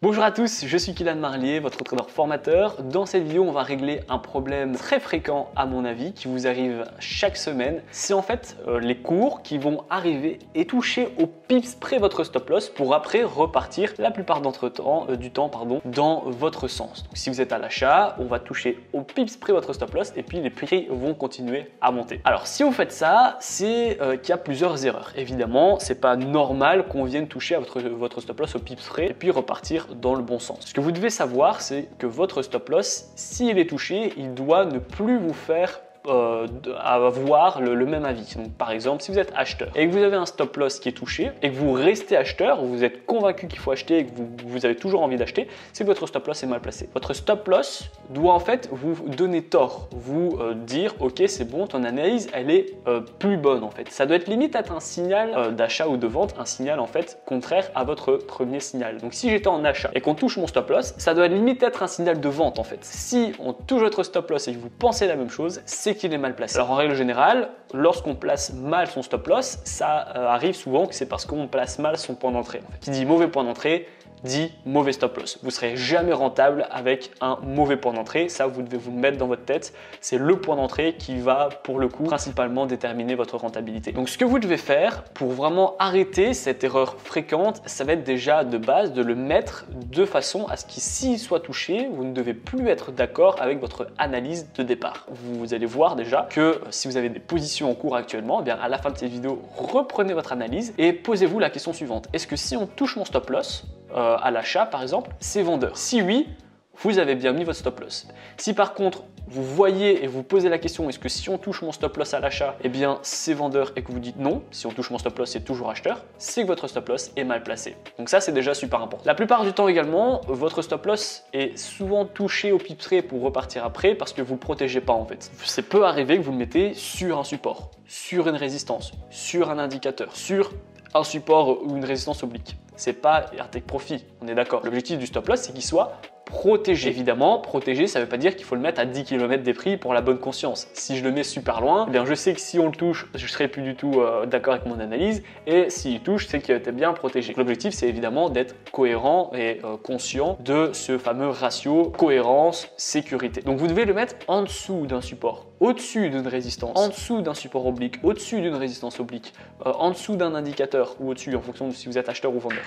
Bonjour à tous, je suis Kylian Marlier, votre trader formateur. Dans cette vidéo, on va régler un problème très fréquent à mon avis qui vous arrive chaque semaine. C'est en fait les cours qui vont arriver et toucher au pips près votre stop loss pour après repartir la plupart du temps dans votre sens. Donc, si vous êtes à l'achat, on va toucher au pips près votre stop loss et puis les prix vont continuer à monter. Alors si vous faites ça, c'est qu'il y a plusieurs erreurs. Évidemment, c'est pas normal qu'on vienne toucher à votre stop loss au pips près et puis repartir dans le bon sens. Ce que vous devez savoir, c'est que votre stop loss, s'il est touché, il doit ne plus vous faire avoir le même avis. Donc, par exemple, si vous êtes acheteur et que vous avez un stop loss qui est touché et que vous restez acheteur, vous êtes convaincu qu'il faut acheter et que vous avez toujours envie d'acheter, c'est que votre stop loss est mal placé. Votre stop loss doit en fait vous donner tort, vous dire ok c'est bon, ton analyse elle est plus bonne en fait. Ça doit être limite être un signal d'achat ou de vente, un signal en fait contraire à votre premier signal. Donc si j'étais en achat et qu'on touche mon stop loss, ça doit limite être un signal de vente en fait. Si on touche votre stop loss et que vous pensez la même chose, c'est qu'il est mal placé. Alors en règle générale, lorsqu'on place mal son stop loss, ça arrive souvent que c'est parce qu'on place mal son point d'entrée. En fait. Qui dit mauvais point d'entrée, dit mauvais stop loss. Vous ne serez jamais rentable avec un mauvais point d'entrée. Ça, vous devez vous le mettre dans votre tête. C'est le point d'entrée qui va, pour le coup, principalement déterminer votre rentabilité. Donc, ce que vous devez faire pour vraiment arrêter cette erreur fréquente, ça va être déjà de base de le mettre de façon à ce qu'il, s'il soit touché, vous ne devez plus être d'accord avec votre analyse de départ. Vous allez voir déjà que si vous avez des positions en cours actuellement, eh bien à la fin de cette vidéo, reprenez votre analyse et posez-vous la question suivante. Est-ce que si on touche mon stop loss, à l'achat par exemple, c'est vendeur? Si oui, vous avez bien mis votre stop loss. Si par contre vous voyez et vous posez la question est-ce que si on touche mon stop loss à l'achat, eh bien c'est vendeur et que vous dites non, si on touche mon stop loss c'est toujours acheteur, c'est que votre stop loss est mal placé. Donc ça c'est déjà super important. La plupart du temps également, votre stop loss est souvent touché au pips près pour repartir après parce que vous ne le protégez pas en fait. C'est peut arriver que vous le mettez sur un support, sur une résistance, sur un indicateur, sur un support ou une résistance oblique. C'est pas un take profit, on est d'accord. L'objectif du stop loss, c'est qu'il soit protégé. Évidemment, protégé, ça ne veut pas dire qu'il faut le mettre à 10 km des prix pour la bonne conscience. Si je le mets super loin, eh bien je sais que si on le touche, je ne serai plus du tout d'accord avec mon analyse. Et s'il touche, c'est qu'il était bien protégé. L'objectif, c'est évidemment d'être cohérent et conscient de ce fameux ratio cohérence-sécurité. Donc vous devez le mettre en dessous d'un support, au-dessus d'une résistance, en dessous d'un support oblique, au-dessus d'une résistance oblique, en dessous d'un indicateur ou au-dessus en fonction de si vous êtes acheteur ou vendeur.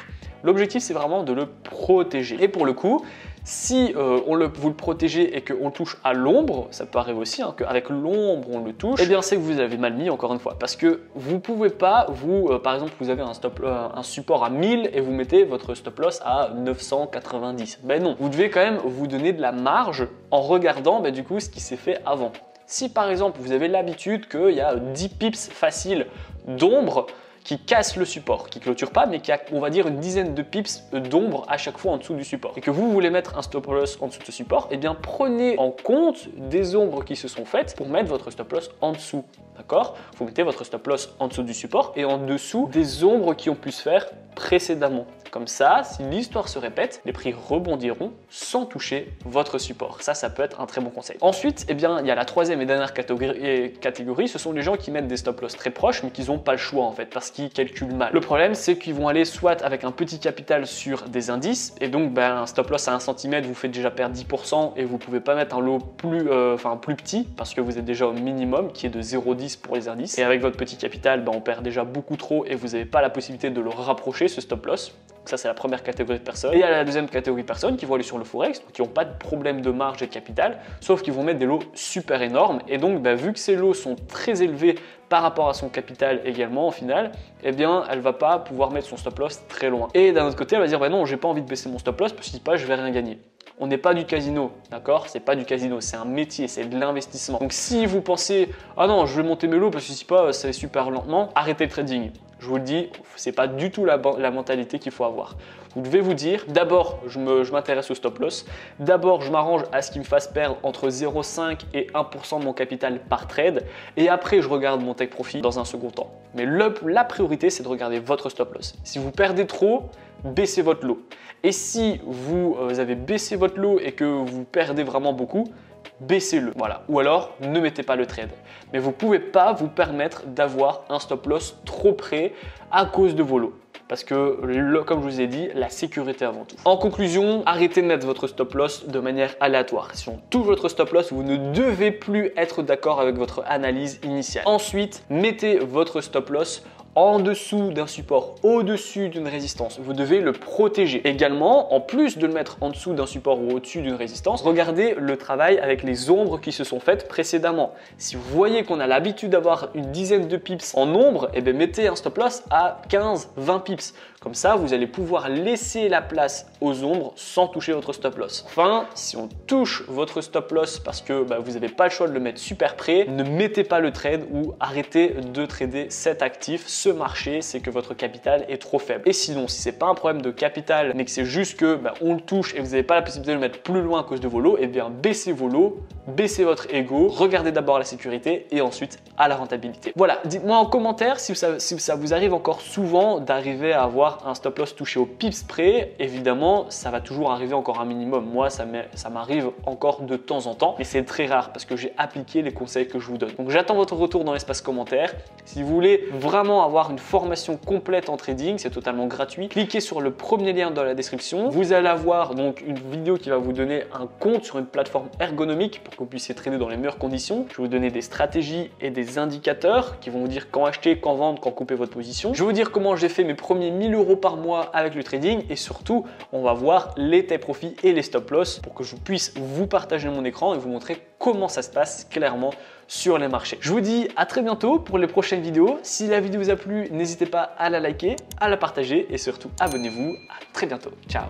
L'objectif, c'est vraiment de le protéger. Et pour le coup, si vous le protégez et qu'on le touche à l'ombre, ça peut arriver aussi, hein, qu'avec l'ombre on le touche, eh bien c'est que vous avez mal mis encore une fois. Parce que vous ne pouvez pas, par exemple, vous avez un support à 1000 et vous mettez votre stop loss à 990. Ben non, vous devez quand même vous donner de la marge en regardant du coup ce qui s'est fait avant. Si par exemple vous avez l'habitude qu'il y a 10 pips faciles d'ombre, qui casse le support, qui clôture pas, mais qui a, on va dire, une dizaine de pips d'ombre à chaque fois en dessous du support, et que vous voulez mettre un stop loss en dessous de ce support, eh bien prenez en compte des ombres qui se sont faites pour mettre votre stop loss en dessous, d'accord? Vous mettez votre stop loss en dessous du support et en dessous des ombres qui ont pu se faire précédemment. Comme ça, si l'histoire se répète, les prix rebondiront sans toucher votre support. Ça peut être un très bon conseil. Ensuite, eh bien, il y a la troisième et dernière catégorie, ce sont les gens qui mettent des stop loss très proches, mais qui n'ont pas le choix en fait, parce qu'ils calculent mal. Le problème, c'est qu'ils vont aller soit avec un petit capital sur des indices, et donc un stop loss à 1 cm vous fait déjà perdre 10%, et vous ne pouvez pas mettre un lot plus petit, parce que vous êtes déjà au minimum, qui est de 0,10 pour les indices. Et avec votre petit capital, on perd déjà beaucoup trop, et vous n'avez pas la possibilité de le rapprocher, ce stop loss. Ça, c'est la première catégorie de personnes. Et il y a la deuxième catégorie de personnes qui vont aller sur le Forex, qui n'ont pas de problème de marge et de capital, sauf qu'ils vont mettre des lots super énormes. Et donc, vu que ces lots sont très élevés par rapport à son capital également, au final, eh bien, elle ne va pas pouvoir mettre son stop loss très loin. Et d'un autre côté, elle va dire, non, j'ai pas envie de baisser mon stop loss, parce que si pas, je vais rien gagner. On n'est pas du casino, d'accord? C'est pas du casino, c'est un métier, c'est de l'investissement. Donc, si vous pensez, ah non, je vais monter mes lots parce que si pas, ça va super lentement, arrêtez le trading. Je vous le dis, c'est pas du tout la mentalité qu'il faut avoir. Vous devez vous dire, d'abord, je m'intéresse au stop loss. D'abord, je m'arrange à ce qu'il me fasse perdre entre 0,5 et 1% de mon capital par trade. Et après, je regarde mon take profit dans un second temps. Mais la priorité, c'est de regarder votre stop loss. Si vous perdez trop, baissez votre lot. Et si vous avez baissé votre lot et que vous perdez vraiment beaucoup, baissez-le, voilà. Ou alors, ne mettez pas le trade. Mais vous ne pouvez pas vous permettre d'avoir un stop loss trop près à cause de vos lots. parce que, comme je vous ai dit, la sécurité avant tout. En conclusion, arrêtez de mettre votre stop loss de manière aléatoire. Si on touche votre stop loss, vous ne devez plus être d'accord avec votre analyse initiale. Ensuite, mettez votre stop loss en dessous d'un support, au-dessus d'une résistance. Vous devez le protéger. Également, en plus de le mettre en dessous d'un support ou au-dessus d'une résistance, regardez le travail avec les ombres qui se sont faites précédemment. Si vous voyez qu'on a l'habitude d'avoir une dizaine de pips en ombre, eh bien mettez un stop loss à 15-20 pips. Comme ça, vous allez pouvoir laisser la place aux ombres sans toucher votre stop loss. Enfin, si on touche votre stop loss parce que vous n'avez pas le choix de le mettre super près, ne mettez pas le trade ou arrêtez de trader cet actif. Ce marché, c'est que votre capital est trop faible. Et sinon, si c'est pas un problème de capital, mais que c'est juste que on le touche et vous n'avez pas la possibilité de le mettre plus loin à cause de vos lots, eh bien baissez vos lots, baissez votre ego, regardez d'abord la sécurité et ensuite à la rentabilité. Voilà, dites-moi en commentaire si ça vous arrive encore souvent d'arriver à avoir un stop loss touché au pips près. Évidemment, ça va toujours arriver encore un minimum. Moi, ça m'arrive encore de temps en temps, mais c'est très rare parce que j'ai appliqué les conseils que je vous donne. Donc j'attends votre retour dans l'espace commentaire. Si vous voulez vraiment avoir une formation complète en trading, c'est totalement gratuit. Cliquez sur le premier lien dans la description. Vous allez avoir donc une vidéo qui va vous donner un compte sur une plateforme ergonomique pour que vous puissiez trader dans les meilleures conditions. Je vais vous donner des stratégies et des indicateurs qui vont vous dire quand acheter, quand vendre, quand couper votre position. Je vais vous dire comment j'ai fait mes premiers 1000 € par mois avec le trading et surtout, on va voir les take profit et les stop loss pour que je puisse vous partager mon écran et vous montrer comment ça se passe clairement sur les marchés. Je vous dis à très bientôt pour les prochaines vidéos. Si la vidéo vous a plu, n'hésitez pas à la liker, à la partager et surtout abonnez-vous. À très bientôt. Ciao.